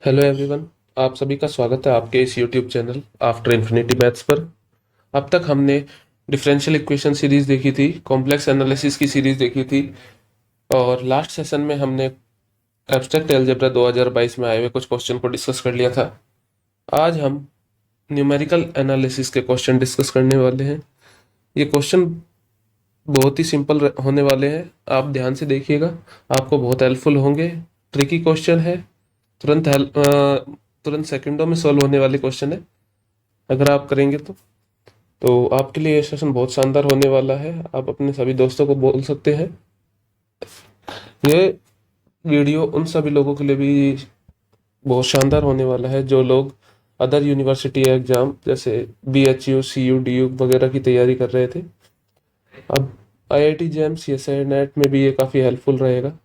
Hello everyone. आप सभी का स्वागत है आपके इस YouTube channel after infinity maths पर। अब तक हमने डिफरेंशियल इक्वेशन सीरीज देखी थी, कॉम्प्लेक्स एनालिसिस की सीरीज देखी थी और लास्ट सेशन में हमने एब्स्ट्रैक्ट अलजेब्रा 2022 में आए हुए कुछ क्वेश्चन को डिस्कस कर लिया था। आज हम न्यूमेरिकल एनालिसिस के क्वेश्चन डिस्कस करने वाले हैं। ये क्वेश्चन बहुत ही सिंपल होने वाले हैं, आप ध्यान से देखिएगा, आपको बहुत हेल्पफुल होंगे। ट्रिकी क्वेश्चन है, तुरंत सेकंडों में सॉल्व होने वाले क्वेश्चन है अगर आप करेंगे तो आपके लिए ये सेशन बहुत शानदार होने वाला है। आप अपने सभी दोस्तों को बोल सकते हैं। ये वीडियो उन सभी लोगों के लिए भी बहुत शानदार होने वाला है जो लोग अदर यूनिवर्सिटी एग्जाम जैसे BHU CU DU वगैरह की तैयारी कर रहे थे। अब IIT JAM CSI नेट में भी ये काफ़ी हेल्पफुल रहेगा।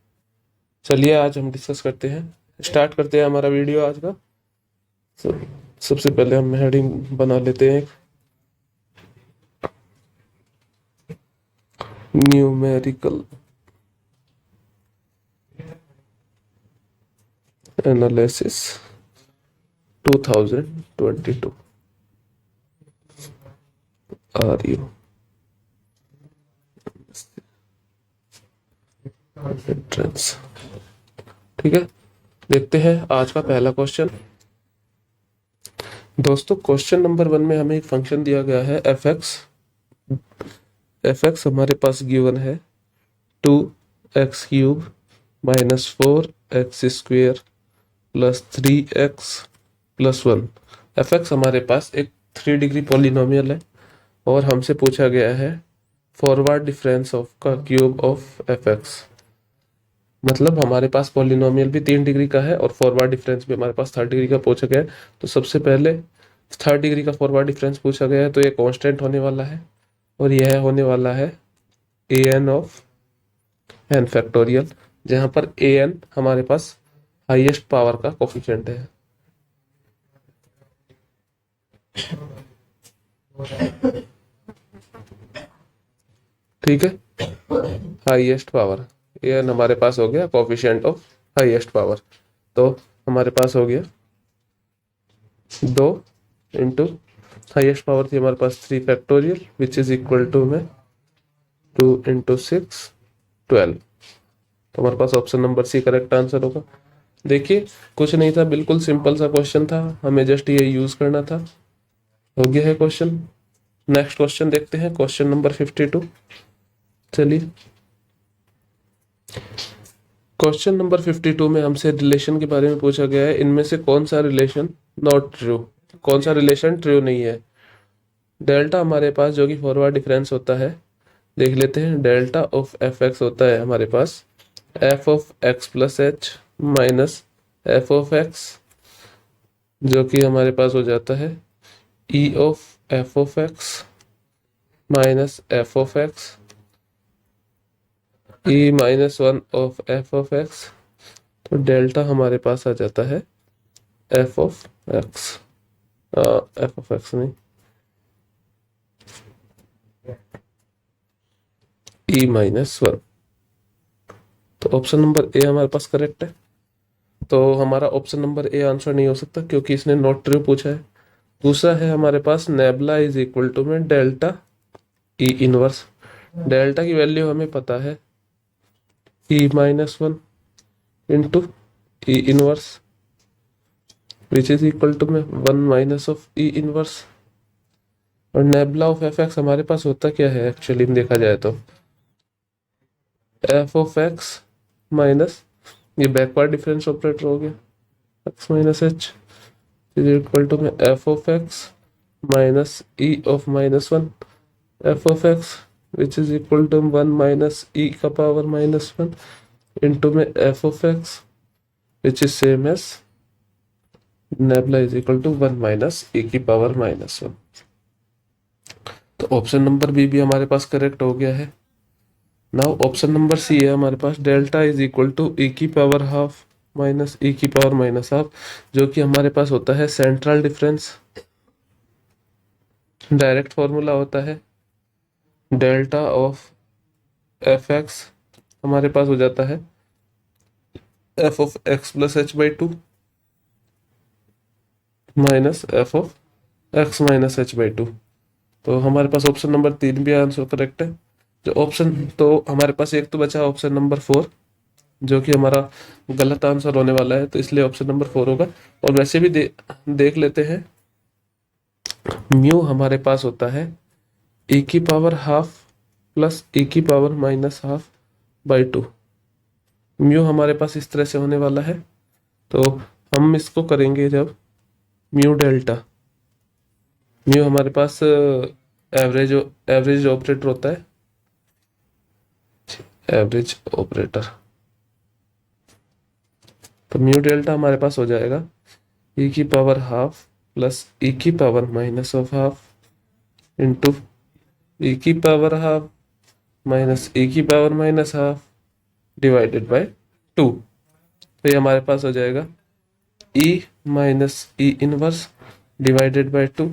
चलिए आज हम डिस्कस करते हैं, स्टार्ट करते हैं हमारा वीडियो आज का। So, सबसे पहले हम हेडिंग बना लेते हैं, numerical analysis 2022 R U entrance. ठीक है, देखते हैं आज का पहला क्वेश्चन। दोस्तों क्वेश्चन नंबर 1 में हमें एक फंक्शन दिया गया है एफ एक्स हमारे पास गिवन है 2x³ -4x² +3x+1। एफ हमारे पास एक 3 डिग्री पॉलिनोमियल है और हमसे पूछा गया है फॉरवर्ड डिफरेंस ऑफ का क्यूब ऑफ एफ। मतलब हमारे पास पॉलिनोमियल भी 3 डिग्री का है और फॉरवर्ड डिफरेंस भी हमारे पास 3rd डिग्री का पूछा गया है। तो सबसे पहले 3rd डिग्री का फॉरवर्ड डिफरेंस पूछा गया है, तो ये कांस्टेंट होने वाला है और यह होने वाला है an ऑफ n फैक्टोरियल, जहां पर an हमारे पास हाईएस्ट पावर का कोफिशिएंट है। ठीक है, हाईएस्ट पावर an हमारे पास हो गया कोफिशिएंट ऑफ हाईएस्ट पावर। तो हमारे पास हो गया 2 इंटू हाईएस्ट पावर थी हमारे पास 3 factorial which is equal to में 2 इंटू 6 12। तो हमारे पास option number C correct answer होगा। देखिए कुछ नहीं था, बिल्कुल सिंपल सा क्वेश्चन था, हमें जस्ट ये यूज करना था। हो गया है क्वेश्चन। नेक्स्ट क्वेश्चन देखते हैं, क्वेश्चन नंबर 52। चलिए क्वेश्चन नंबर 52 में हमसे रिलेशन के बारे में पूछा गया है, इनमें से कौन सा रिलेशन नॉट ट्रू, कौन सा रिलेशन ट्रू नहीं है। डेल्टा हमारे पास जो कि फॉरवर्ड डिफरेंस होता है, देख लेते हैं। डेल्टा ऑफ एफ एक्स होता है हमारे पास F of X plus H minus F of X, जो कि हमारे पास हो जाता है E of F of X minus F of X E -1 of F of X. तो डेल्टा हमारे पास आ जाता है F of X, F of X नहीं, E-1। तो ऑप्शन नंबर ए हमारे पास करेक्ट है। तो हमारा ऑप्शन नंबर ए आंसर नहीं हो सकता क्योंकि इसने नॉट ट्रू पूछा है। दूसरा है हमारे पास नेबला इज इक्वल टू में डेल्टा ई इनवर्स। डेल्टा की वैल्यू हमें पता है E-1 into E inverse which is equal to में 1 माइनस ऑफ ई इनवर्स। और नेबला ऑफ एफ एक्स हमारे पास होता क्या है एक्चुअली में देखा जाए तो एफ ऑफ एक्स माइनस, ये बैकवर्ड डिफरेंस ऑपरेटर हो गया, X minus H is equal to में F of X minus E of -1 F of X which is equal to 1 minus E का पावर -1 इंटू में F of X which is same as nabla is equal to 1 minus E की power -1। तो option number B भी हमारे पास correct हो गया है। नाउ ऑप्शन नंबर सी है हमारे पास डेल्टा इज इक्वल टू ई की पावर हाफ माइनस ई की पावर -हाफ, जो कि हमारे पास होता है सेंट्रल डिफरेंस। डायरेक्ट फॉर्मूला होता है डेल्टा ऑफ एफ एक्स हमारे पास हो जाता है F of X plus H by 2 minus F of X minus H by two. तो हमारे पास ऑप्शन नंबर 3 भी आंसर करेक्ट है। जो ऑप्शन तो हमारे पास एक तो बचा ऑप्शन नंबर 4, जो कि हमारा गलत आंसर होने वाला है, तो इसलिए ऑप्शन नंबर 4 होगा। और वैसे भी देख लेते हैं, म्यू हमारे पास होता है ए की पावर हाफ प्लस ए की power minus half by two. Mu हमारे पास इस तरह से होने वाला है। तो हम इसको करेंगे जब म्यू डेल्टा, म्यू हमारे पास एवरेज एवरेज ऑपरेटर होता है, एवरेज ऑपरेटर। तो म्यू डेल्टा हमारे पास हो जाएगा e की पावर हाफ प्लस e की power minus of half into e की पावर हाफ माइनस e की power minus half divided by 2। तो ये हमारे पास हो जाएगा e minus E inverse divided by 2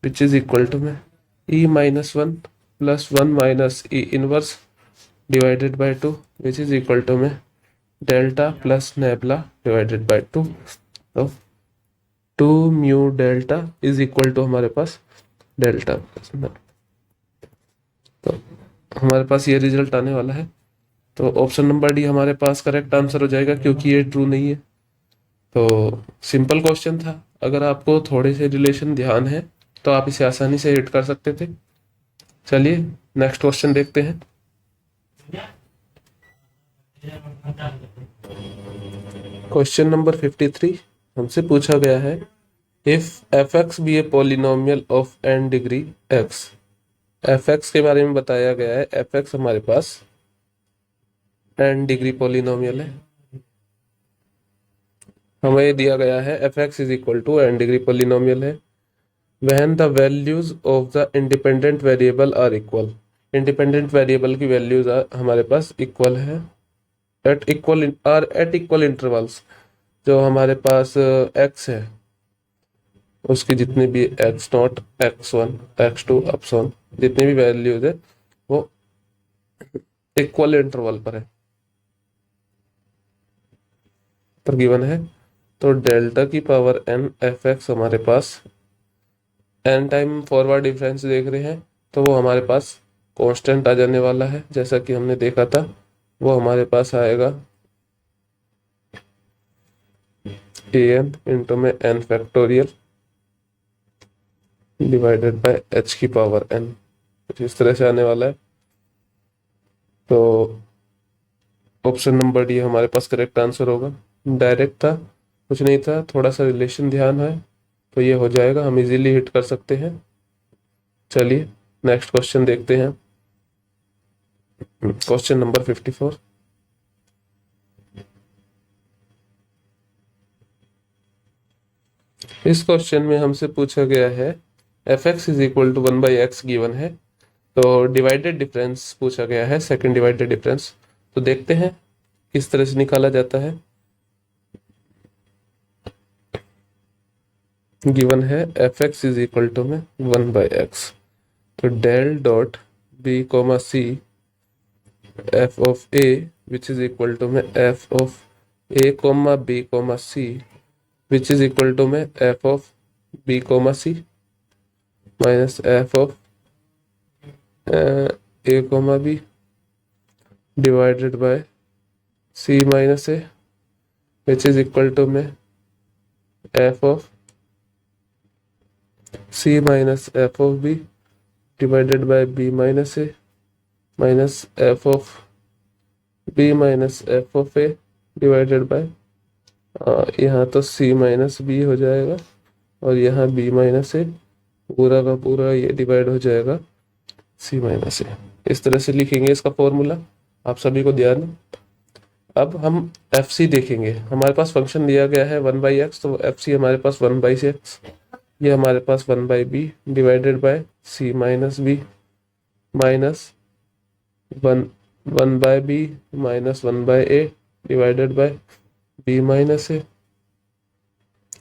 which is equal to में e minus 1 plus 1 minus E inverse divided by 2 which is equal to में delta plus nabla divided by 2। तो 2 mu delta is equal to हमारे पास delta plus nebula. तो हमारे पास ये result आने वाला है। तो ऑप्शन नंबर डी हमारे पास करेक्ट आंसर हो जाएगा, क्योंकि ये ट्रू नहीं है। तो सिंपल क्वेश्चन था, अगर आपको थोड़े से रिलेशन ध्यान है तो आप इसे आसानी से हिट कर सकते थे। चलिए नेक्स्ट क्वेश्चन देखते हैं। क्वेश्चन नंबर 53 हमसे पूछा गया है, if F X be a polynomial of N degree X. F X के बारे में बताया गया है, एफ एक्स हमारे पास एन डिग्री पोलिनोमियल है। हमें दिया गया है F X is equal to N degree polynomial है when the values of the independent variable are equal. Independent variable की वैल्यूज हमारे पास इक्वल है एट इक्वल इंटरवल्स। जो हमारे पास x है उसकी जितनी भी x नॉट x1 x2 अपसॉन जितनी भी वैल्यूज है वो इक्वल इंटरवल पर है, पर गिवन है। तो डेल्टा की पावर n एफ एक्स हमारे पास n टाइम फॉरवर्ड डिफरेंस देख रहे हैं, तो वो हमारे पास कांस्टेंट आ जाने वाला है, जैसा कि हमने देखा था। वो हमारे पास आएगा an इंटू में n factorial divided by h की पावर n, कुछ इस तरह से आने वाला है। तो ऑप्शन नंबर डी हमारे पास करेक्ट आंसर होगा। डायरेक्ट था, कुछ नहीं था, थोड़ा सा रिलेशन ध्यान है तो ये हो जाएगा, हम इजीली हिट कर सकते हैं। चलिए नेक्स्ट क्वेश्चन देखते हैं। Question number 54। इस क्वेश्चन में हमसे पूछा गया है F X is equal to 1 by X given है। तो डिवाइडेड डिफरेंस पूछा गया है, सेकंड डिवाइडेड डिफरेंस। तो देखते हैं किस तरह से निकाला जाता है। गिवन है F X is equal to में 1 बाई एक्स। तो del dot B comma C F of A which is equal to में F of A comma B comma C which is equal to में F of B comma C minus F of A comma B divided by C minus A which is equal to में F of C minus F of B divided by B minus A minus F of B minus F of A divided by, यहाँ तो सी minus B हो जाएगा और यहाँ B minus ए, पूरा का पूरा ये डिवाइड हो जाएगा सी माइनस ए। इस तरह से लिखेंगे इसका फॉर्मूला, आप सभी को ध्यान है। अब हम एफ सी देखेंगे। हमारे पास फंक्शन दिया गया है 1 बाई एक्स, तो एफ सी हमारे पास 1 बाई एक्स, ये हमारे पास 1 by B divided by C minus B minus 1 by B minus 1 by A divided by B minus A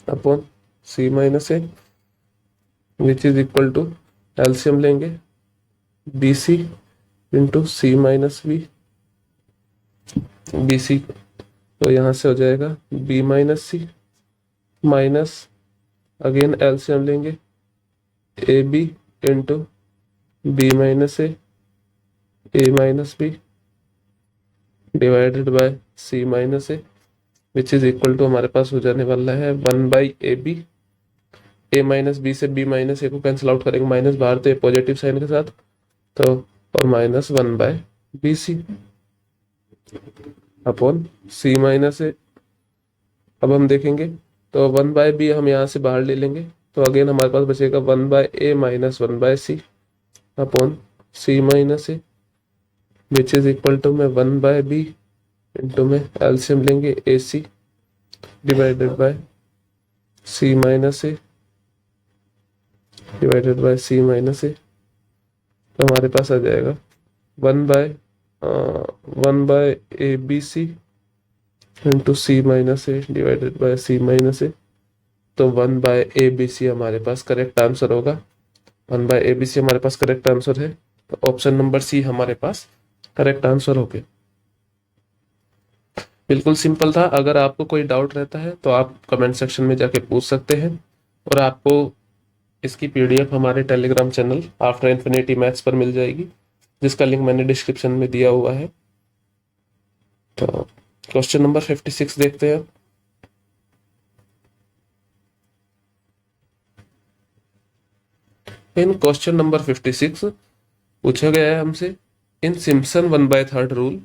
upon C minus A which is equal to, LCM लेंगे B C into C minus B C. तो यहाँ से हो जाएगा B minus C minus again LCM लेंगे, A B into B minus A minus B divided by C minus A, which is equal to हमारे पास हो जाने वाला है 1/ab। ए माइनस बी से बी माइनस ए को कैंसिल आउट करेंगे, माइनस बाहर तो पॉजिटिव साइन के साथ, तो और minus 1/bc upon C minus ए। अब हम देखेंगे तो 1/b हम यहाँ से बाहर ले लेंगे, तो अगेन हमारे पास बचेगा 1/a minus 1/c upon C minus A, which is equal to में 1/b इंटू में एलसीएम लेंगे A C divided by C minus A divided by C minus A, तो हमारे पास आ जाएगा 1/a b c into C minus A divided by C minus A, तो 1/a b c हमारे पास करेक्ट आंसर होगा। 1/a b c हमारे पास करेक्ट आंसर है, तो ऑप्शन नंबर सी हमारे पास करेक्ट आंसर हो गया। बिल्कुल सिंपल था। अगर आपको कोई डाउट रहता है तो आप कमेंट सेक्शन में जाके पूछ सकते हैं, और आपको इसकी पीडीएफ हमारे Telegram channel after infinity maths पर मिल जाएगी, जिसका लिंक मैंने डिस्क्रिप्शन में दिया हुआ है। तो क्वेश्चन नंबर 56 देखते हैं। इन क्वेश्चन नंबर 56 पूछा गया है हमसे, in Simpson 1/3 rule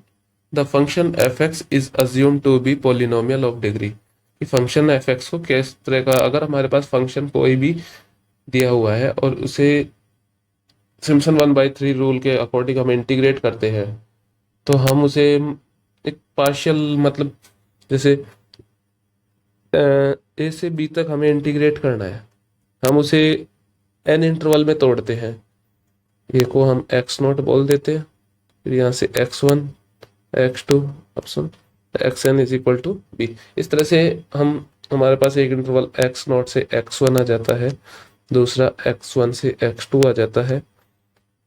the function F X is assume to be polynomial of degree. कि फंक्शन एफ एक्स को किस तरह का, अगर हमारे पास फंक्शन कोई भी दिया हुआ है और उसे सिम्पसन 1/3 रूल के अकॉर्डिंग हम इंटीग्रेट करते हैं, तो हम उसे एक पार्शियल, मतलब जैसे ए से बी तक हमें इंटीग्रेट करना है, हम उसे एन इंटरवल में तोड़ते हैं। ए को हम एक्स नॉट बोल देते हैं, फिर यहाँ से x1 x2 option xn is equal to B. इस तरह से हमारे पास एक इंटरवल x0 से x1 आ जाता है, दूसरा x1 से x2 आ जाता है,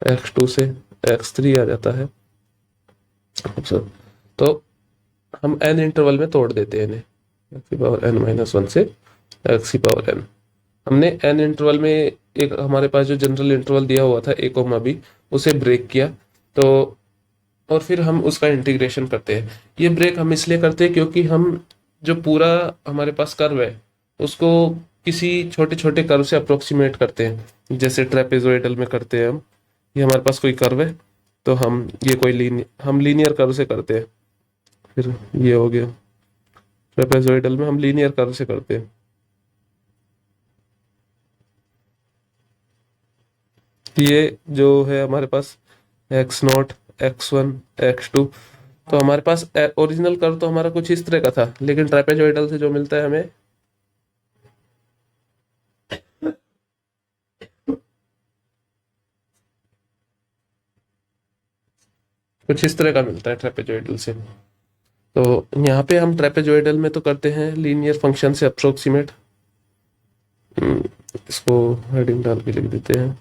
x2 से x3 आ जाता है ऑप्शन। तो हम n इंटरवल में तोड़ देते हैं इन्हें, x की पावर n-1 से x की पावर n। हमने n इंटरवल में एक हमारे पास जो जनरल इंटरवल दिया हुआ था a, b, उसे ब्रेक किया, तो और फिर हम उसका इंटीग्रेशन करते हैं। ये ब्रेक हम इसलिए करते हैं क्योंकि हम जो पूरा हमारे पास कर्व है उसको किसी छोटे छोटे कर्व से अप्रोक्सीमेट करते हैं, जैसे ट्रेपेजोइडल में करते हैं हम। ये हमारे पास कोई कर्व है, तो हम ये कोई हम लीनियर कर्व से करते हैं। फिर ये हो गया, ट्रेपेजोइडल में हम लीनियर कर्व से करते हैं। ये जो है हमारे पास x0 x1 x2, तो हमारे पास ओरिजिनल कर्व तो हमारा कुछ इस तरह का था, लेकिन ट्रेपेजोइडल से जो मिलता है हमें कुछ इस तरह का मिलता है ट्रेपेजोइडल से। तो यहाँ पे हम ट्रेपेजोइडल में तो करते हैं लीनियर फंक्शन से अप्रोक्सीमेट। इसको हेडिंग डाल के लिख देते हैं।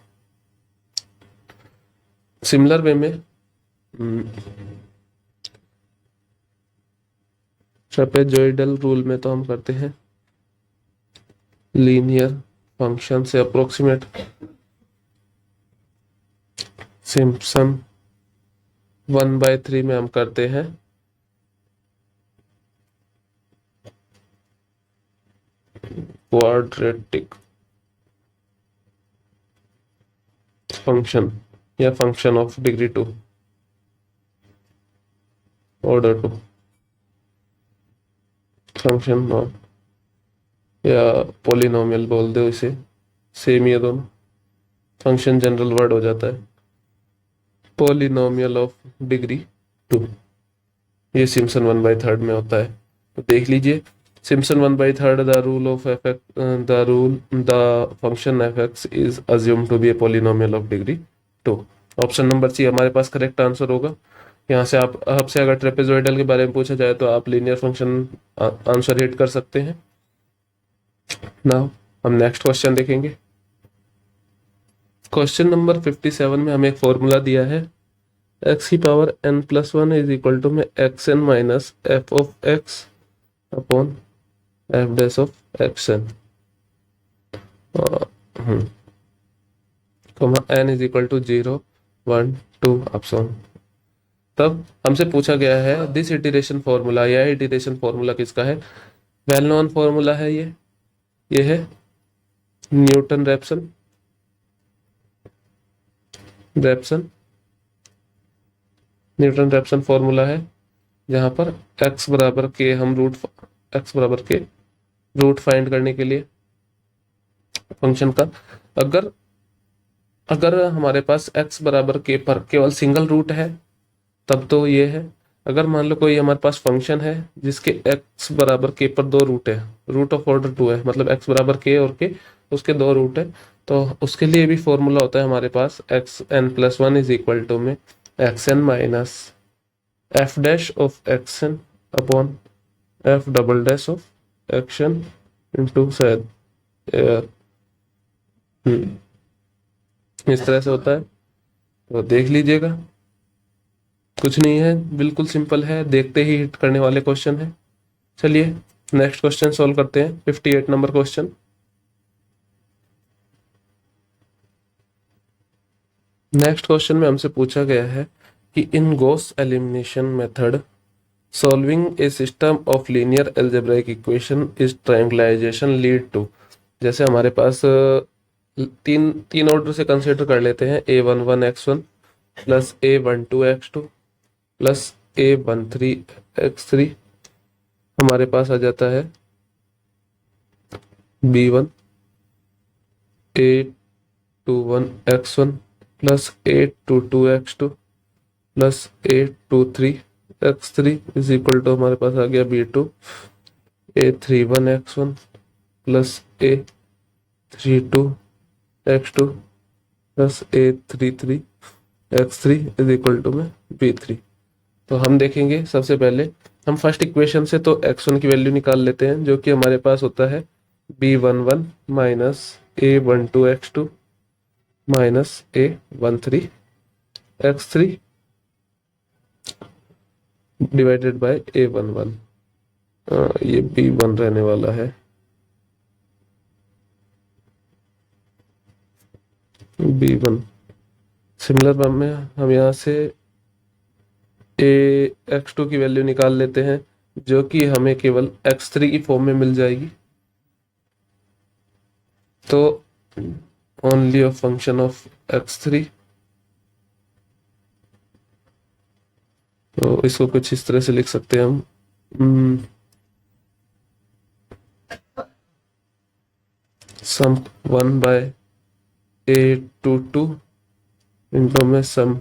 सिमिलर वे में ट्रेपेजोइडल रूल में तो हम करते हैं लीनियर फंक्शन से अप्रोक्सीमेट। सिम्पसन 1/3 में हम करते हैं क्वाड्रेटिक फंक्शन या function of degree 2 order 2 function of, या पोलिनोमियल बोल दो इसे, सेम ये दोनों फंक्शन जनरल वर्ड हो जाता है, पोलिनोमियल ऑफ डिग्री 2। ये सिम्पसन 1/3 में होता है। तो देख लीजिए, Simpson 1/3 the rule of F the function F X is assume to be a polynomial of degree 2। Option number C हमारे पास करेक्ट आंसर होगा। यहाँ से आप आपसे अगर ट्रेपेजोइडल के बारे में पूछा जाए तो आप लीनियर फंक्शन आंसर हिट कर सकते हैं। नाउ हम नेक्स्ट क्वेश्चन देखेंगे। क्वेश्चन नंबर 57 में हमें एक फॉर्मूला दिया है, x की power n+1 is equal to में xn minus F of X upon F dash of xn। n is equal to 0 1 2 option. तब हमसे पूछा गया है दिस इटरेशन फॉर्मूला, यह इटरेशन फॉर्मूला किसका है? वेल नोन फॉर्मूला है ये है Newton Raphson Raphson Newton Raphson formula है, जहां पर x बराबर के हम x बराबर के रूट फाइंड करने के लिए फंक्शन का, अगर अगर हमारे पास x बराबर के पर केवल सिंगल रूट है तब तो ये है। अगर मान लो कोई हमारे पास फंक्शन है जिसके x बराबर के पर दो रूट है, रूट ऑफ ऑर्डर 2 है, मतलब x बराबर के और के उसके दो रूट है, तो उसके लिए भी फॉर्मूला होता है हमारे पास xn+1 इज इक्वल टू में xn minus f dash of xn upon f double dash of xn into शायद इस तरह से होता है, तो देख लीजिएगा। कुछ नहीं है, बिल्कुल सिंपल है, देखते ही हिट करने वाले क्वेश्चन है। चलिए नेक्स्ट क्वेश्चन सॉल्व करते हैं, 58 नंबर क्वेश्चन। नेक्स्ट क्वेश्चन में हमसे पूछा गया है कि in Gauss elimination method solving a system of linear algebraic equation is triangularization lead to. जैसे हमारे पास तीन ऑर्डर से कंसिडर कर लेते हैं, a11x1 plus a12x2 plus a13x3, हमारे पास आ जाता है b1 a21x1 plus a22x2 plus a23x3 is equal to हमारे पास आ गया b2 a31x1 plus a32x2 plus a33x3 is equal to में b3। तो हम देखेंगे सबसे पहले हम फर्स्ट इक्वेशन से तो x1 की वैल्यू निकाल लेते हैं, जो कि हमारे पास होता है b11 minus a12x2 minus a13x3 divided by a11। ये b1 रहने वाला है, b1। सिमिलर में हम यहाँ से x2 की वैल्यू निकाल लेते हैं, जो कि हमें केवल x3 की फॉर्म में मिल जाएगी। तो only a function of x3, तो इसको कुछ इस तरह से लिख सकते हैं हम, सम 1 बाय a22 इंटू में some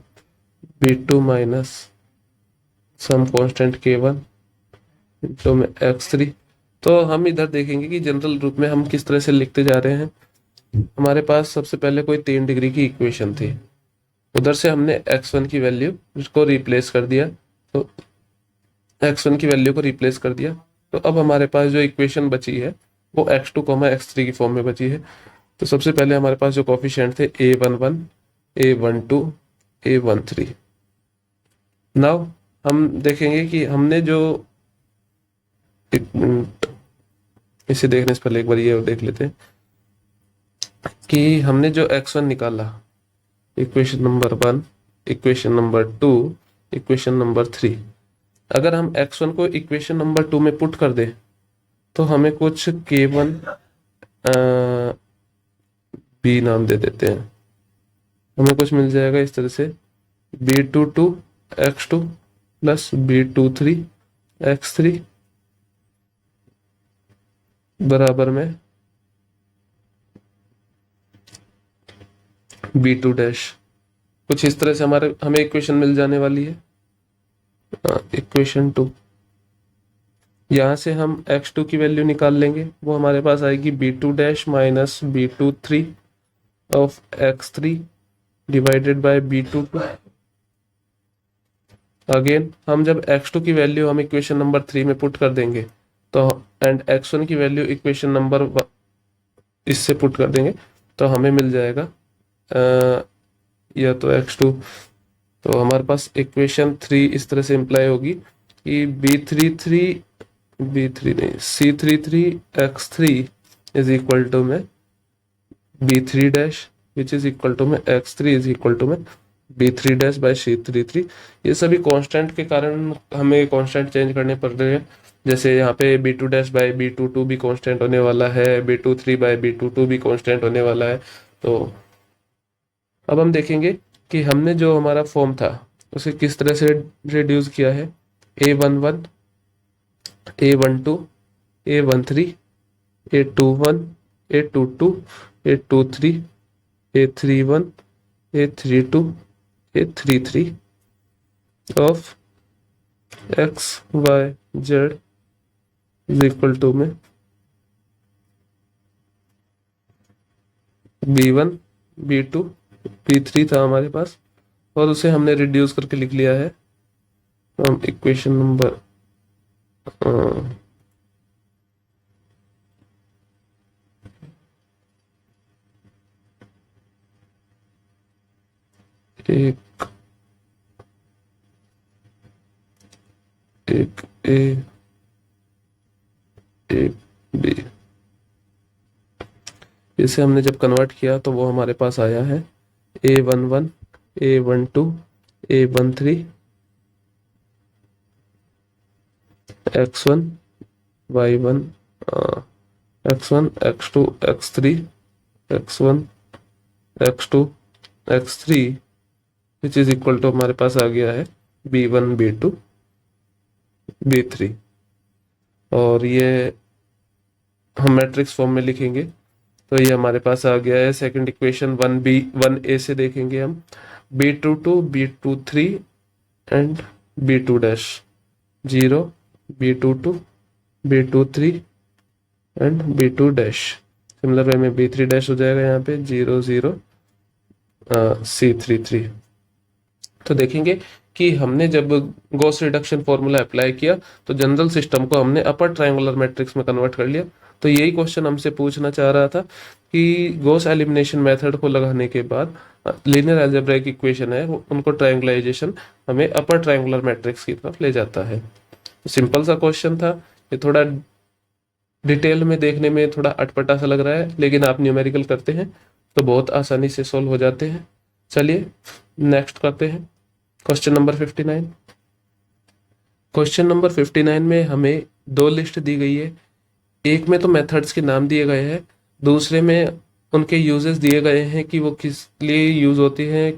b2 minus some constant k1 into में x3। तो हम इधर देखेंगे कि जनरल रूप में हम किस तरह से लिखते जा रहे हैं। हमारे पास सबसे पहले कोई 3 डिग्री की इक्वेशन थी, उधर से हमने x1 की वैल्यू को रिप्लेस कर दिया, तो x1 की वैल्यू को रिप्लेस कर दिया, तो अब हमारे पास जो इक्वेशन बची है वो x2, x3 की फॉर्म में बची है। तो सबसे पहले हमारे पास जो कोफिशिएंट थे a11 a12 a13। नाउ हम देखेंगे कि हमने जो, एक मिनट, इसे देखने से पहले एक बार ये देख लेते हैं कि हमने जो x1 निकाला, equation number 1, equation number 2, equation number 3, अगर हम x1 को इक्वेशन नंबर 2 में पुट कर दें तो हमें कुछ k1 b नाम दे देते हैं, हमें कुछ मिल जाएगा इस तरह से b22 x2 plus b23 x3 बराबर में b2 डैश। कुछ इस तरह से हमें इक्वेशन मिल जाने वाली है। इक्वेशन 2, यहाँ से हम x2 की वैल्यू निकाल लेंगे, वो हमारे पास आएगी b2 dash minus b23 of x3 divided by b22। Again हम जब x2 की वैल्यू हम इक्वेशन नंबर 3 में पुट कर देंगे तो एंड x1 की वैल्यू इक्वेशन नंबर इससे पुट कर देंगे तो हमें मिल जाएगा या तो x2, तो हमारे पास इक्वेशन 3 इस तरह से इम्प्लाई होगी कि b33 नहीं c33 x3 is equal to में b3 dash which is equal to में x3 इज इक्वल टू में b3 डैश बाय c33। ये सभी कांस्टेंट के कारण हमें कांस्टेंट चेंज करने पड़ रहे हैं। जैसे यहाँ पे b2 डैश बाय b22 भी कांस्टेंट होने वाला है, b23 बाय b22 भी कांस्टेंट होने वाला है। तो अब हम देखेंगे कि हमने जो हमारा फॉर्म था उसे किस तरह से रिड्यूस किया है। a11, a12, a13, a21, a22, a23, a31, a32, a33 of x y z is equal to में b1, b2, b3 था हमारे पास और उसे हमने रिड्यूस करके लिख लिया है। तो हम इक्वेशन नंबर एक एक ए एक बी, इसे हमने जब कन्वर्ट किया तो वो हमारे पास आया है a11, a12, a13, x1, y1, x1, x2, x3, x1, x2, x3 which is equal to हमारे पास आ गया है b1, b2, b3। और ये हम मैट्रिक्स फॉर्म में लिखेंगे तो ये हमारे पास आ गया है सेकंड इक्वेशन 1b 1a से देखेंगे हम b22, b23 and b2 dash 0, b22, b23 and b2 dash. Similar way में b3 डैश हो जाएगा यहाँ पे 0 0 c33। तो देखेंगे कि हमने जब गॉस रिडक्शन फॉर्मूला अप्लाई किया तो जनरल सिस्टम को हमने अपर ट्रायंगुलर मैट्रिक्स में कन्वर्ट कर लिया। तो यही क्वेश्चन हमसे पूछना चाह रहा था कि गॉस एलिमिनेशन मेथड को लगाने के बाद लीनियर अलजेब्राइक इक्वेशन है उनको ट्रायंगुलाइजेशन हमें अपर ट्रायंगुलर मैट्रिक्स की तरफ ले जाता है। सिंपल सा क्वेश्चन था, ये थोड़ा डिटेल में देखने में थोड़ा अटपटा सा लग रहा है, लेकिन आप न्यूमेरिकल करते हैं तो बहुत आसानी से सॉल्व हो जाते हैं। चलिए नेक्स्ट करते हैं क्वेश्चन नंबर 59। क्वेश्चन नंबर 59 में हमें दो लिस्ट दी गई है। एक में तो मेथड्स के नाम दिए गए हैं, दूसरे में उनके यूजेस दिए गए हैं कि वो किस लिए यूज होती हैं,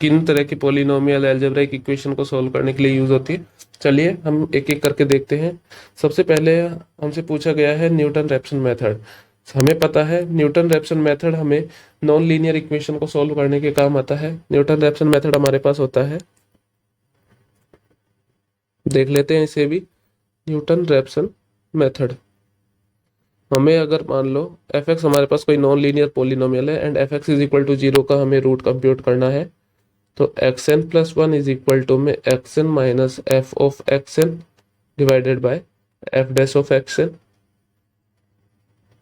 किन तरह की पॉलिनोमियल अलजेब्राइक इक्वेशन को सॉल्व करने के लिए यूज होती है। चलिए हम एक एक करके देखते हैं। सबसे पहले हमसे पूछा गया है न्यूटन रैप्सन मेथड। हमें पता है न्यूटन रैप्सन मेथड हमें नॉन लीनियर इक्वेशन को सॉल्व करने के काम आता है। न्यूटन रैप्सन मेथड हमारे पास होता है, देख लेते हैं इसे भी। न्यूटन रैप्सन मेथड हमें अगर मान लो एफ एक्स हमारे पास कोई नॉन लीनियर पॉलिनोमियल है and F X is equal to 0 का हमें रूट कंप्यूट करना है, तो X N plus 1 is equal to में X N minus F of X N divided by F dash of X N.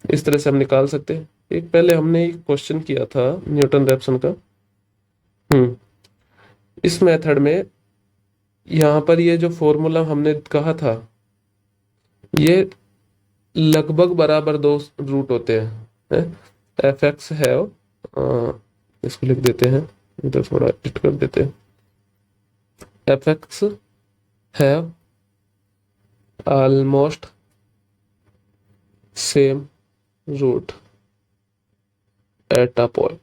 इस तरह से हम निकाल सकते हैं। एक पहले हमने एक क्वेश्चन किया था न्यूटन रैप्सन का। इस मेथड में यहाँ पर ये जो फॉर्मूला हमने कहा था ये लगभग बराबर दो रूट होते हैं। एफ एक्स है, इसको लिख देते हैं, इधर थोड़ा एडिट कर देते हैं। F X have almost same root at a point,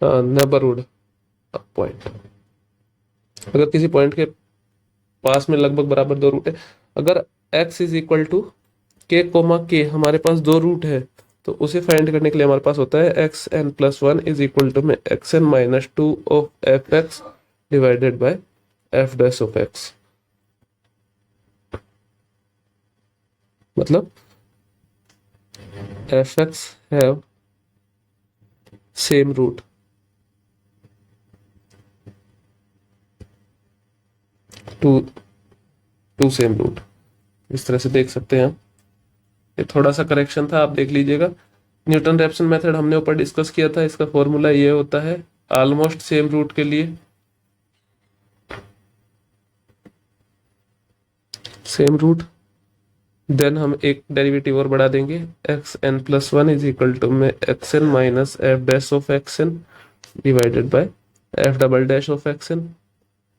neighbourhood point. अगर किसी पॉइंट के पास में लगभग बराबर दो रूट है, अगर x इज इक्वल टू के कोमा के हमारे पास दो रूट है तो उसे फाइंड करने के लिए हमारे पास होता है X N plus 1 is equal to में X N minus 2 of F X divided by F dash of X. मतलब F X have same root to same root. इस तरह से देख सकते हैं हम। ये थोड़ा सा करेक्शन था, आप देख लीजिएगा। न्यूटन रैप्सन मेथड हमने ऊपर डिस्कस किया था, इसका फॉर्मूला ये होता है ऑलमोस्ट सेम रूट के लिए सेम रूट देन हम एक डेरिवेटिव और बढ़ा देंगे, X N plus one is equal to में X N minus F dash of X N divided by F double dash of X N,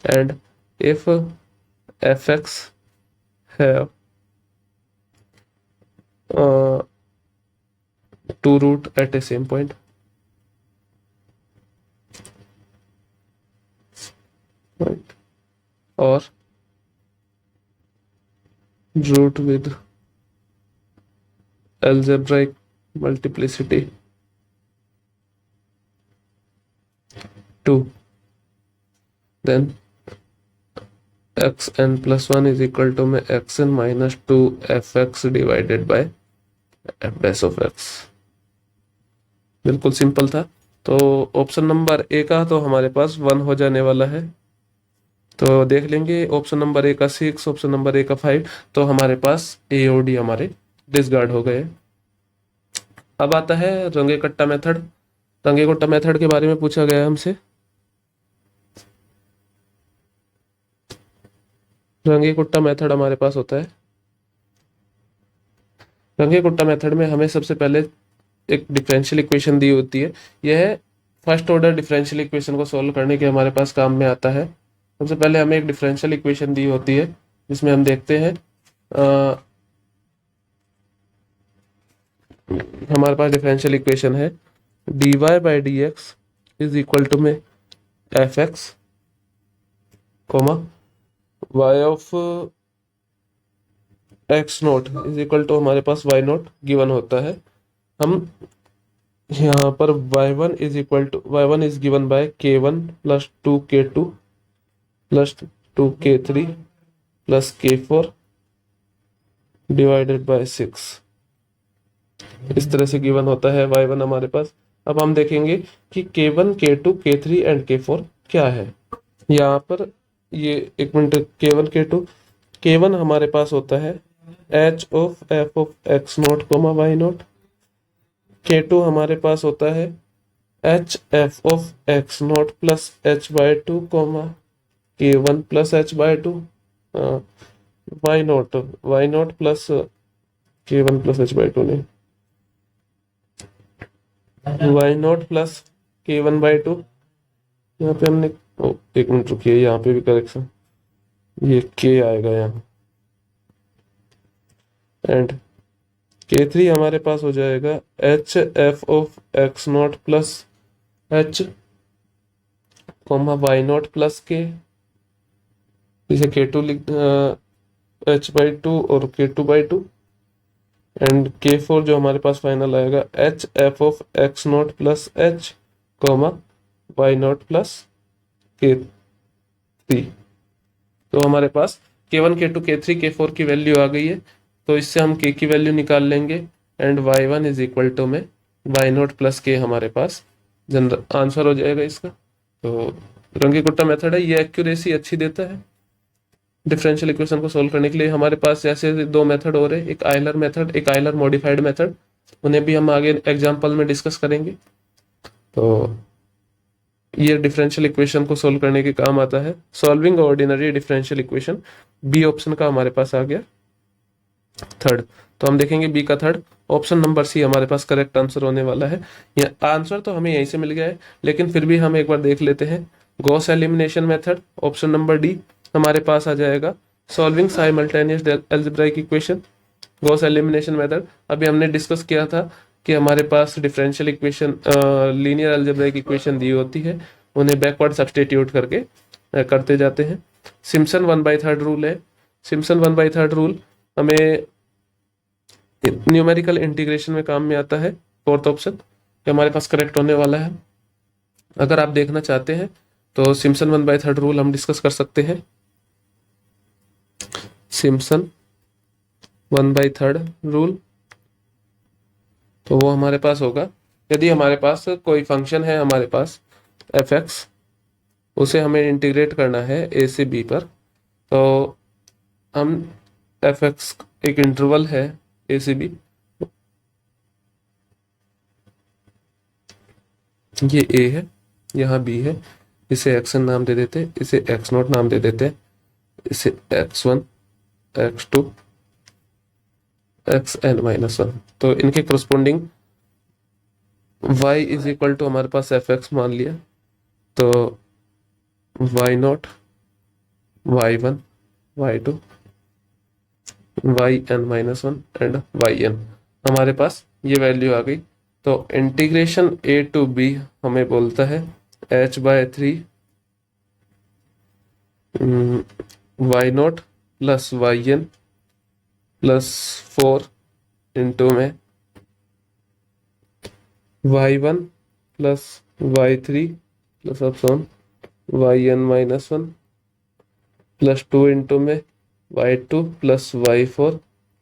and if F X have two root at a same point, और root with algebraic multiplicity 2, then xn plus 1 is equal to में xn minus 2 fx divided by f dash of x। बिल्कुल simple था। तो option number A का तो हमारे पास 1 हो जाने वाला है, तो देख लेंगे ऑप्शन नंबर ए का 6, ऑप्शन नंबर ए का 5, तो हमारे पास ए और डी हमारे डिसकार्ड हो गए। अब आता है रंगे कट्टा मेथड। रंगे कट्टा मेथड के बारे में पूछा गया है हमसे। रंगे कुट्टा मेथड हमारे पास होता है, रंगे कुट्टा मेथड में हमें सबसे पहले एक डिफरेंशियल इक्वेशन दी होती है। यह फर्स्ट ऑर्डर डिफरेंशियल इक्वेशन को सॉल्व करने के हमारे पास काम में आता है। सबसे पहले हमें एक डिफरेंशियल इक्वेशन दी होती है जिसमें हम देखते हैं हमारे पास डिफरेंशियल इक्वेशन है dy by D X is equal to में F X comma y of X naught is equal to हमारे पास y नोट गिवन होता है। हम यहाँ पर y1 is equal to y1 is given by k1 plus 2k2 plus 2k3 plus k4 divided by 6, इस तरह से गिवन होता है y1 हमारे पास। अब हम देखेंगे कि k1 k2 k3 and k4 क्या है। यहाँ पर ये एक मिनट, k1 k2 k1 हमारे पास होता है h of f of x naught comma y naught, k2 हमारे पास होता है h f of x naught plus h by 2 comma k1 plus h by 2 y naught plus k1 plus h by 2 नहीं y naught plus k1 bye 2। यहाँ पे हमने एक minute रुकिए, यहाँ पे भी करेक्शन, ये k आएगा यहाँ, एंड k3 हमारे पास हो जाएगा H F of X naught plus H comma Y naught plus K, इसे k2 लिख एच बाई 2 और k2 बाई 2, एंड k4 जो हमारे पास फाइनल आएगा H F of X naught plus H comma Y naught plus k3। तो हमारे पास k1 k2 k3 k4 की वैल्यू आ गई है, तो इससे हम k की वैल्यू निकाल लेंगे, and y1 is equal to में y नॉट प्लस k हमारे पास जनरल आंसर हो जाएगा इसका। तो रंगी कुट्टा मेथड है, ये एक्यूरेसी अच्छी देता है डिफरेंशियल इक्वेशन को सोल्व करने के लिए। हमारे पास ऐसे दो मेथड और है, एक आयलर मेथड, एक आयलर मॉडिफाइड मेथड, उन्हें भी हम आगे एग्जाम्पल में डिस्कस करेंगे। तो ये डिफरेंशियल इक्वेशन को सोल्व करने के काम आता है। Solving ordinary differential equation, B option का हमारे पास आ गया थर्ड। तो हम देखेंगे बी का थर्ड, ऑप्शन नंबर सी हमारे पास करेक्ट आंसर होने वाला है। ये आंसर तो हमें यहीं से मिल गया है, लेकिन फिर भी हम एक बार देख लेते हैं। Gauss elimination method, option number D हमारे पास आ जाएगा। Solving simultaneous algebraic equation, Gauss elimination method अभी हमने डिस्कस किया था कि हमारे पास differential equation linear algebraic equation दी होती है, उन्हें बैकवर्ड सब्सटीट्यूट करके करते जाते हैं। सिम्पसन 1/3 रूल है। सिम्पसन 1/3 रूल हमें न्यूमेरिकल इंटीग्रेशन में काम में आता है। फोर्थ ऑप्शन कि हमारे पास करेक्ट होने वाला है। अगर आप देखना चाहते हैं तो सिम्पसन 1/3 रूल हम डिस्कस कर सकते हैं। सिम्पसन 1/3 रूल, तो वो हमारे पास होगा, यदि हमारे पास कोई फंक्शन है हमारे पास एफ एक्स, उसे हमें इंटीग्रेट करना है ए से बी पर, तो हम एफ एक्स एक इंटरवल है ए से बी, ये ए है, यहाँ बी है, इसे एक्स एन नाम दे देते, इसे एक्स नॉट नाम दे देते, इसे x1 x2 x N minus one. तो इनके corresponding y is equal to हमारे पास एफ एक्स मान लिया, तो Y naught, Y one, Y two, Y N minus one and Y N, हमारे पास ये वैल्यू आ गई। तो इंटीग्रेशन ए टू बी हमें बोलता है H by three Y naught plus Y N plus four into में Y one plus Y three plus option Y N minus one plus two into में Y two plus Y four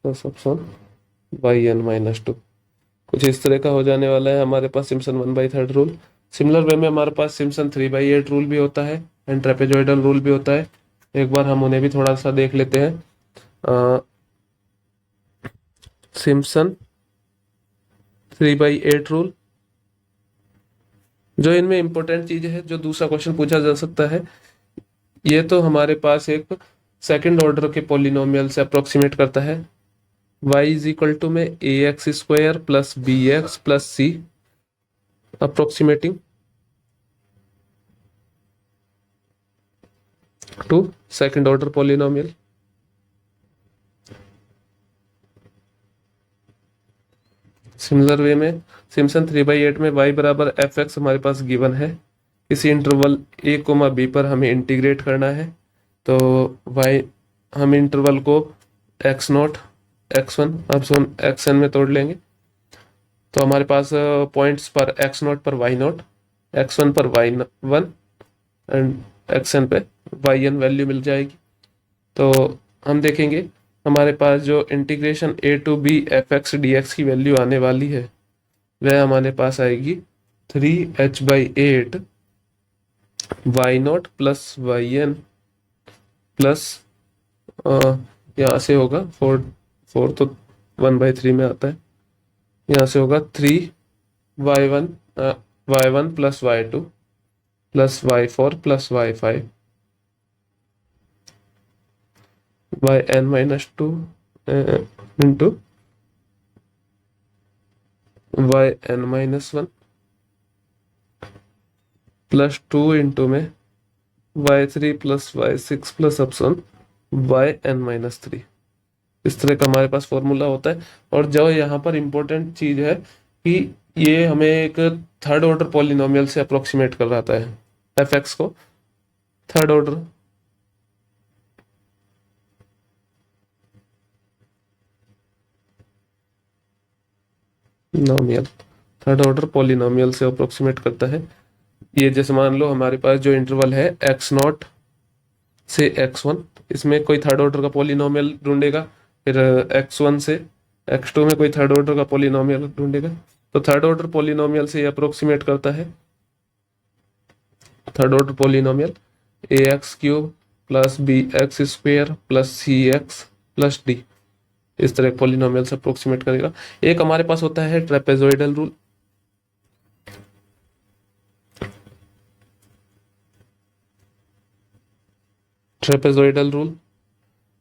plus option Y N minus two. कुछ इस तरह का हो जाने वाला है हमारे पास Simpson one by third rule. Similar way में हमारे पास Simpson three by eight rule भी होता है एंड ट्रेपेजॉइडल रूल भी होता है। एक बार हम उन्हें भी थोड़ा सा देख लेते हैं। Simpson three by eight rule, जो इनमें इंपॉर्टेंट चीज है, जो दूसरा क्वेश्चन पूछा जा सकता है, ये तो हमारे पास एक सेकंड ऑर्डर के पॉलिनोमियल से अप्रोक्सीमेट करता है। y इज इक्वल टू में A X square plus B X plus C approximating to second order polynomial. Similar way में सिम्पसन थ्री बाई एट में y बराबर एफ एक्स हमारे पास गिवन है, किसी इंटरवल a कोमा बी पर हमें इंटीग्रेट करना है। तो y हम इंटरवल को x नॉट एक्स वन अब एक्स एन में तोड़ लेंगे। तो हमारे पास पॉइंट्स पर x नॉट पर y नॉट, एक्स वन पर y one and X N पे वाई एन वैल्यू मिल जाएगी। तो हम देखेंगे हमारे पास जो integration A to B F X D X की वैल्यू आने वाली है, वह हमारे पास आएगी three H by eight Y naught plus Y N plus यहाँ से होगा फोर, फोर तो वन बाई थ्री में आता है, यहाँ से होगा three Y one plus Y two plus Y four plus Y five Y N minus two into Y N minus one plus two into में Y three plus Y six plus option Y N minus three. इस तरह का हमारे पास formula होता है। और जो यहाँ पर इंपॉर्टेंट चीज है कि ये हमें एक थर्ड ऑर्डर पॉलिनोमियल से अप्रोक्सीमेट कर रहा है एफ एक्स को, third order नोमियल, third order polynomial से अप्रोक्सीमेट करता है। ये जैसे मान लो हमारे पास जो इंटरवल है एक्स नॉट से एक्स वन, इसमें कोई थर्ड ऑर्डर का पॉलिनोमियल ढूंढेगा, फिर एक्स वन से एक्स टू में कोई थर्ड ऑर्डर का पॉलिनोमियल ढूंढेगा। तो थर्ड ऑर्डर पॉलिनोमियल से अप्रोक्सीमेट करता है third order polynomial A X cube plus B X square plus C X plus D, इस तरह पॉलिनोमियल से अप्रोक्सीमेट करेगा। एक हमारे पास होता है trapezoidal rule. Trapezoidal rule,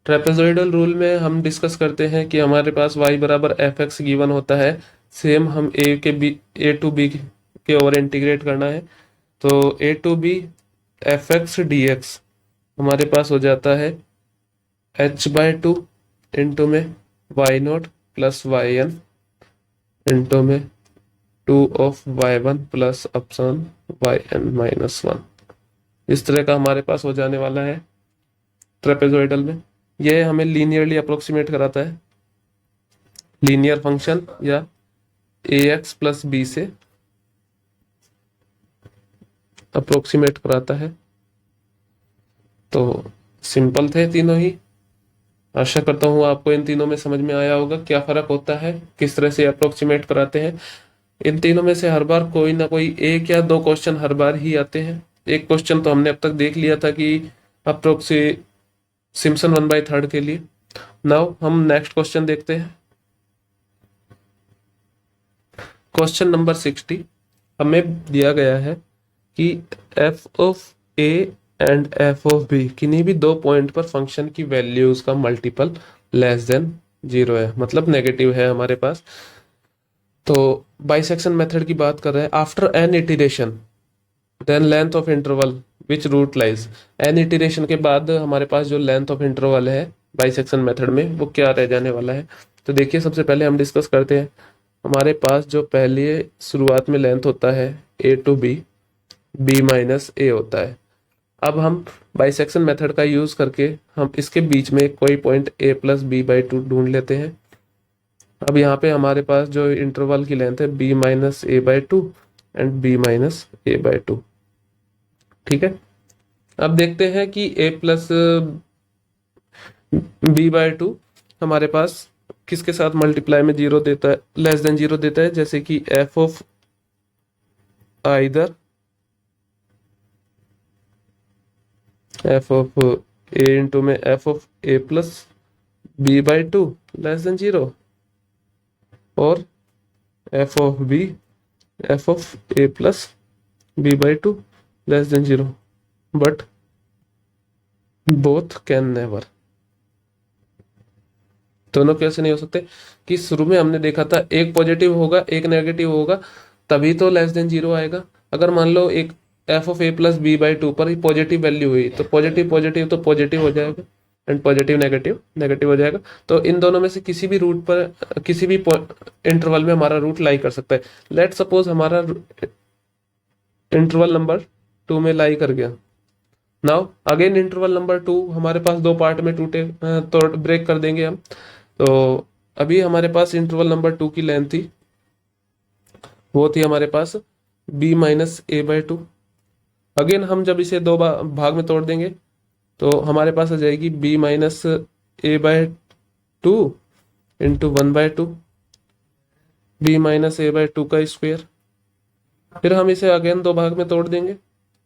trapezoidal rule में हम डिस्कस करते हैं कि हमारे पास y बराबर एफ एक्स गिवन होता है, सेम हम ए टू बी के ओवर इंटीग्रेट करना है। तो A to B F X D X हमारे पास हो जाता है h बाय टू इंटू में Y naught plus Y N into में two of Y one plus upsilon Y N minus one. इस तरह का हमारे पास हो जाने वाला है ट्रेपेजॉइडल में। यह हमें लीनियरली अप्रोक्सीमेट कराता है, लीनियर फंक्शन या ए एक्स प्लस बी से अप्रोक्सीमेट कराता है। तो सिंपल थे तीनों ही, आशा करता हूँ आपको इन तीनों में समझ में आया होगा क्या फर्क होता है, किस तरह से अप्रोक्सीमेट कराते हैं। इन तीनों में से हर बार कोई ना कोई एक या दो क्वेश्चन हर बार ही आते हैं। एक क्वेश्चन तो हमने अब तक देख लिया था कि अप्रोक्सी सिम्पसन वन बाई थर्ड के लिए। नाउ हम नेक्स्ट क्वेश्चन देखते हैं। क्वेश्चन नंबर 60 हमें दिया गया है कि F of A and F of B किन्हीं भी दो पॉइंट पर फंक्शन की वैल्यूज का मल्टीपल लेस देन जीरो है, मतलब नेगेटिव है हमारे पास। तो बाइसेक्शन मेथड की बात कर रहे हैं। After an iteration then length of interval which root lies. An iteration के बाद हमारे पास जो लेंथ ऑफ इंटरवल है बाइसेक्शन मेथड में वो क्या रह जाने वाला है। तो देखिए, सबसे पहले हम डिस्कस करते हैं। हमारे पास जो पहले शुरुआत में लेंथ होता है ए टू बी, बी माइनस ए होता है। अब हम बाइसेक्शन मेथड का यूज करके हम इसके बीच में कोई point A plus B by two ढूंढ लेते हैं। अब यहाँ पे हमारे पास जो इंटरवल की लेंथ है B minus A by two and B minus A by two. ठीक है, अब देखते हैं कि A plus B by two हमारे पास किसके साथ मल्टीप्लाई में जीरो देता है, लेस देन जीरो देता है, जैसे कि F of either F of A into में F of A plus B by two less than zero, और F of B F of A plus B by two less than zero, but both can never. दोनों कैसे नहीं हो सकते कि शुरू में हमने देखा था एक पॉजिटिव होगा एक नेगेटिव होगा तभी तो लेस देन जीरो आएगा। अगर मान लो एक F of A plus B by two पर ही पॉजिटिव वैल्यू हुई तो पॉजिटिव पॉजिटिव तो पॉजिटिव हो जाएगा एंड पॉजिटिव नेगेटिव नेगेटिव हो जाएगा। तो इन दोनों में से किसी भी रूट पर किसी भी इंटरवल में हमारा रूट लाई कर सकता है। लेट सपोज हमारा इंटरवल नंबर टू में लाई कर गया। Now again interval number to हमारे पास दो पार्ट में टूटे तो ब्रेक कर देंगे हम। तो अभी हमारे पास इंटरवल नंबर टू की लेंथ थी, वो थी हमारे पास b minus A by two. Again हम जब इसे दो भाग में तोड़ देंगे तो हमारे पास आ जाएगी B minus A by two into one by two, B minus A by two का स्क्वेयर। फिर हम इसे अगेन दो भाग में तोड़ देंगे,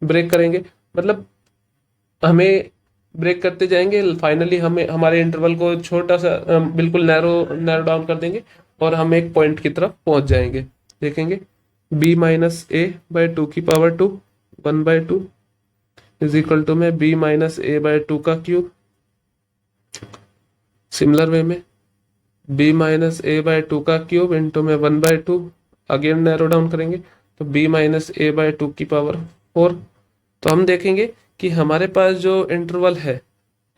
ब्रेक करेंगे, मतलब हमें ब्रेक करते जाएंगे। फाइनली हमें हमारे इंटरवल को छोटा सा बिल्कुल नैरो नैरो डाउन कर देंगे और हम एक पॉइंट की तरफ पहुंच जाएंगे। देखेंगे b minus A by two की power two one by two is equal to में b minus A by two का क्यूब। सिमिलर वे में b minus A by two का क्यूब इंटू में one by two, again narrow down करेंगे तो b minus A by two की power four. तो हम देखेंगे कि हमारे पास जो इंटरवल है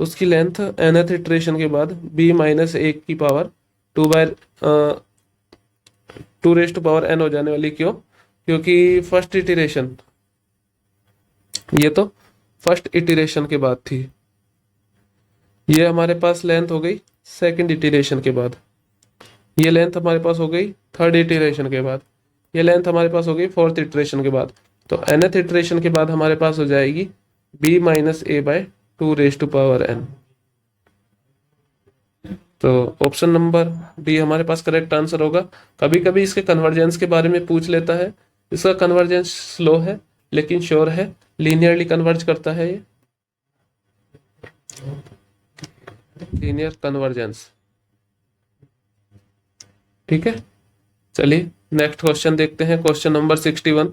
उसकी लेंथ nth इटरेशन के बाद b माइनस एक की power two by two raise to power n हो जाने वाली। क्यों? क्योंकि फर्स्ट इटरेशन, ये तो फर्स्ट इटरेशन के बाद थी, ये हमारे पास लेंथ हो गई सेकंड इटरेशन के बाद, ये लेंथ हमारे पास हो गई थर्ड इटरेशन के बाद, ये लेंथ हमारे पास हो गई फोर्थ इटरेशन के बाद। तो nth इटरेशन के बाद हमारे पास हो जाएगी b minus A by two raise to power n। तो ऑप्शन नंबर डी हमारे पास करेक्ट आंसर होगा। कभी कभी इसके कन्वर्जेंस के बारे में पूछ लेता है, इसका कन्वर्जेंस स्लो है लेकिन श्योर है, लीनियरली कन्वर्ज करता है ये, लीनियर कन्वर्जेंस। ठीक है, चलिए नेक्स्ट क्वेश्चन देखते हैं, क्वेश्चन नंबर 61।